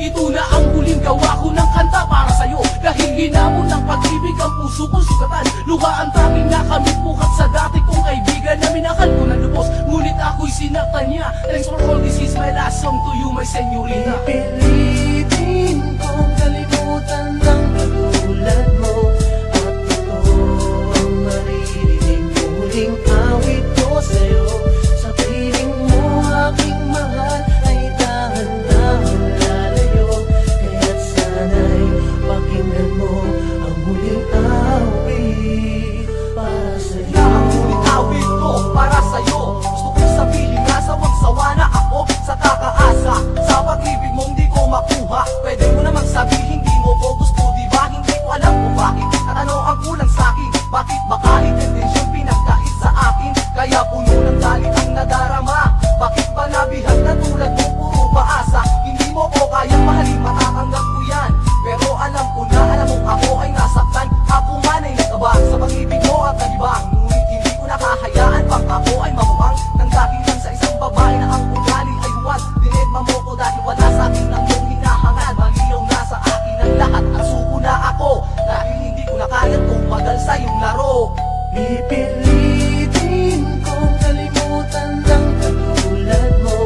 Ito na ang huling gawa ko ng kanta para sa'yo. Dahil hinamon ng pag-ibig ang puso kong sugatan. Luha ang tanging nakamit bukat sa dati kong kaibigan na minahal ko ng lubos, ngunit ako'y sinaktan niya. Thanks for all, this is my last song to you, my senyorita. Pipilitin kong kalimutan ng katulad mo, at totoo ang maririnig muling awit ko sa'yo. Sa piling mo aking mahal ay dahan-dahan lalayo, kaya't sana'y pakinggan mo ang muling awit para sa'yo. Ang muling awit ko para sa'yo. Gusto kong sabihin na sawang-sawa na ako sa kakaasa. Sa pag-ibig mong di ko makuha, pwede mo namang sabihin di mo ko gusto, di ba? Hindi ko alam kung bakit, at ano ang kulang sa'kin. Bakit ba kahit intensyon pinagkait sa akin, kaya puno ng galit ang nadarama? Bakit ba nabihag na tulad mo puro paasa? Hindi mo ko kayang mahalin, matatanggap ko yan. Pero alam ko na, alam mong ako ay nasaktan. Ako man ay nagkaba sa pag-ibig mo at nalibang, ngunit hindi ko nakahayaan pang ako ay mamuhang nang dahil lang sa isang babae na ang ugali ay huwad. Dinedma mo ko dahil wala sa akin ang iyong hinahangad. Maliyaw na sa akin ang lahat at suko na ako, dahil hindi ko na kayang tumagal sa iyong laro. Pipilitin kong kalimutan ng katulad mo,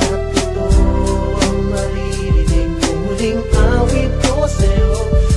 at totoo ang maririnig muling awit ko sa'yo.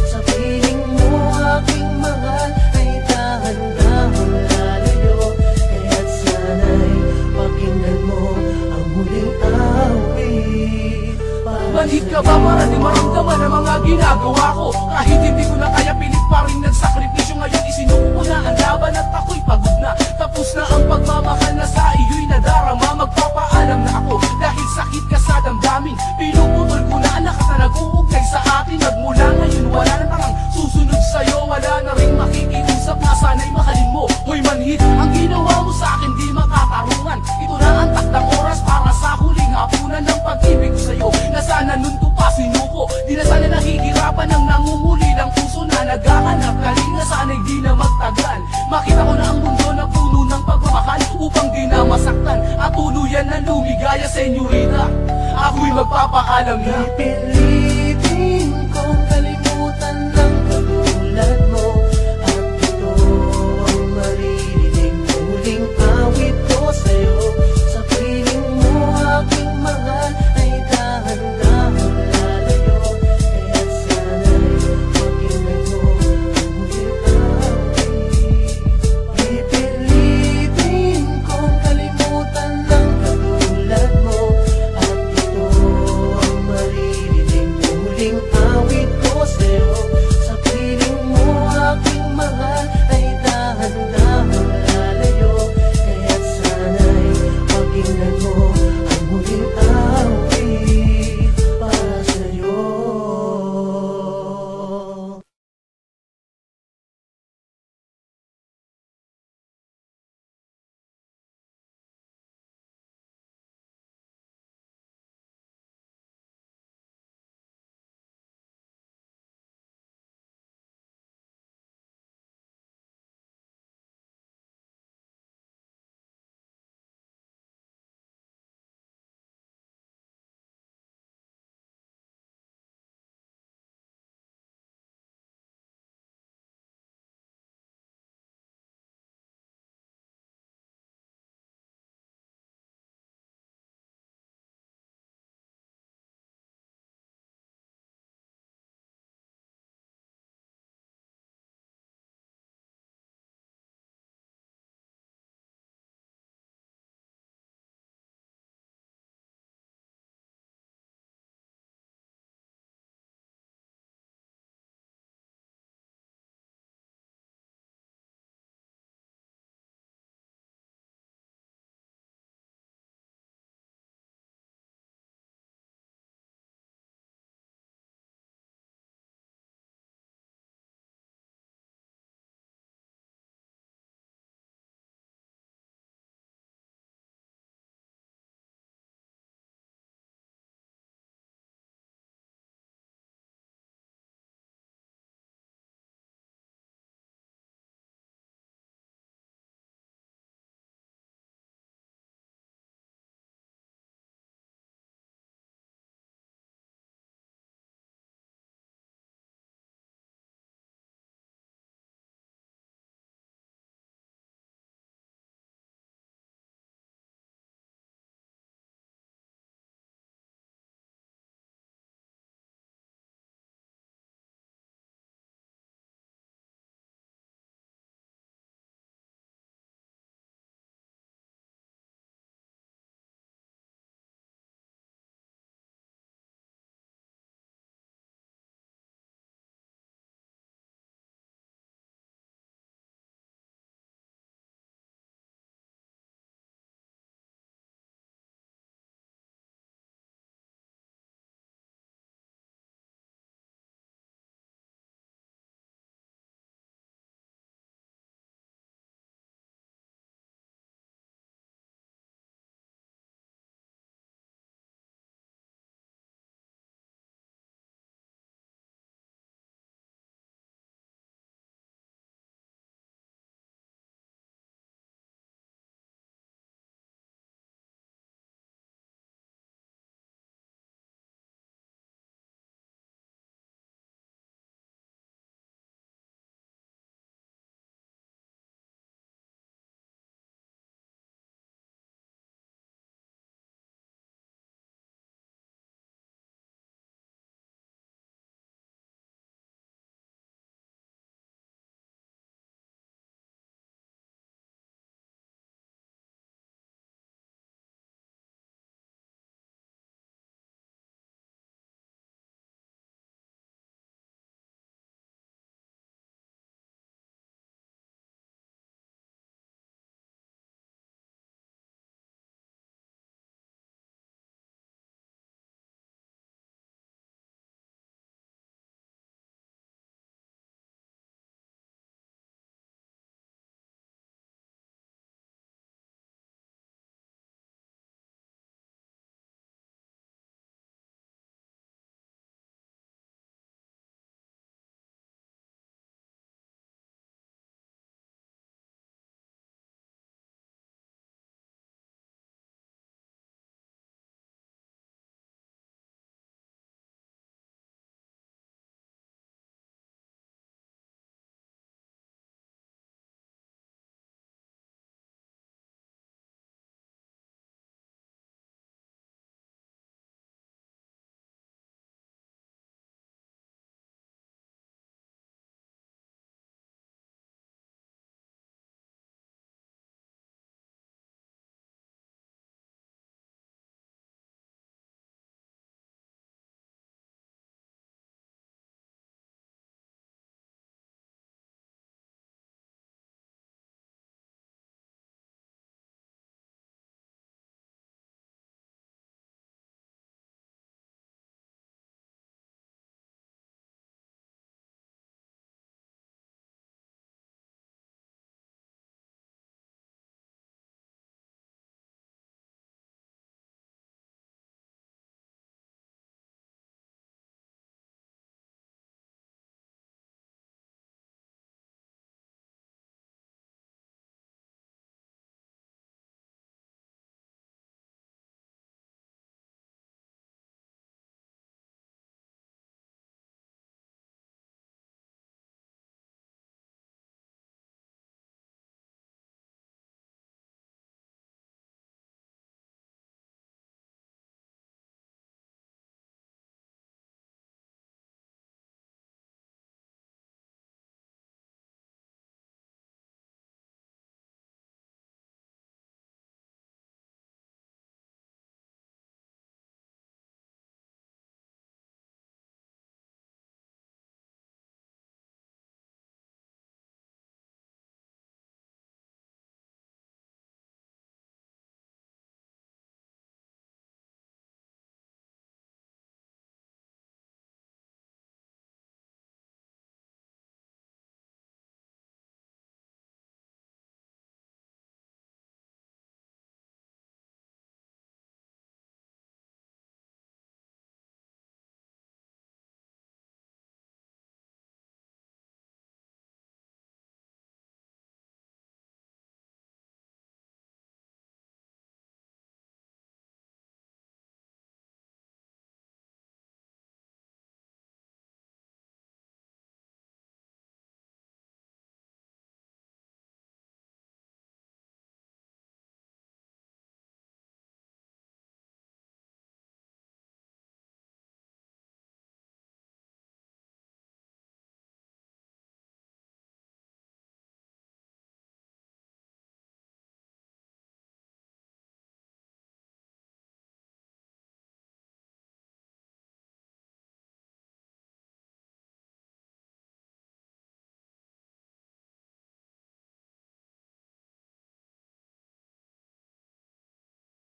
Sa piling mo aking mahal ay dahan-dahan lalayo, kaya't sana'y pakinggan mo ang muling awit para Manhid ka ba para di maramdaman ang mga ginagawa ko? Kahit hindi ko na kaya, pilit pa rin nagsakripisyo. Ngayon isinuko ko na ang laban at ako'y pagod na. Tapos na ang pagmamahal na sa iyo'y nadarama. Magpapaalam na ako dahil sakit ka sa damdamin. Pinuputol ko na ang lakas na nag-uugnay sa atin. Magmula ngayon wala na parang susunod sa'yo. Wala na rin makikiusap na sana'y mahalin mo. Hoy manhid, ang ginawa mo sa akin di makatarungan. Ito na ang takdang oras para sa huling hapunan ng pag-ibig ko sa'yo, na sana nun ko pa sinuko. Di na sana nahihirapan ang nangunguli lang puso na naghahanap kaling na sana'y di na magtagal. Makita ko na ang mundo na puno ng pagmamahal, upang di na masaktan at tuluyan na lumigaya, senyorita. Ako'y magpapaalam na. Pipilitin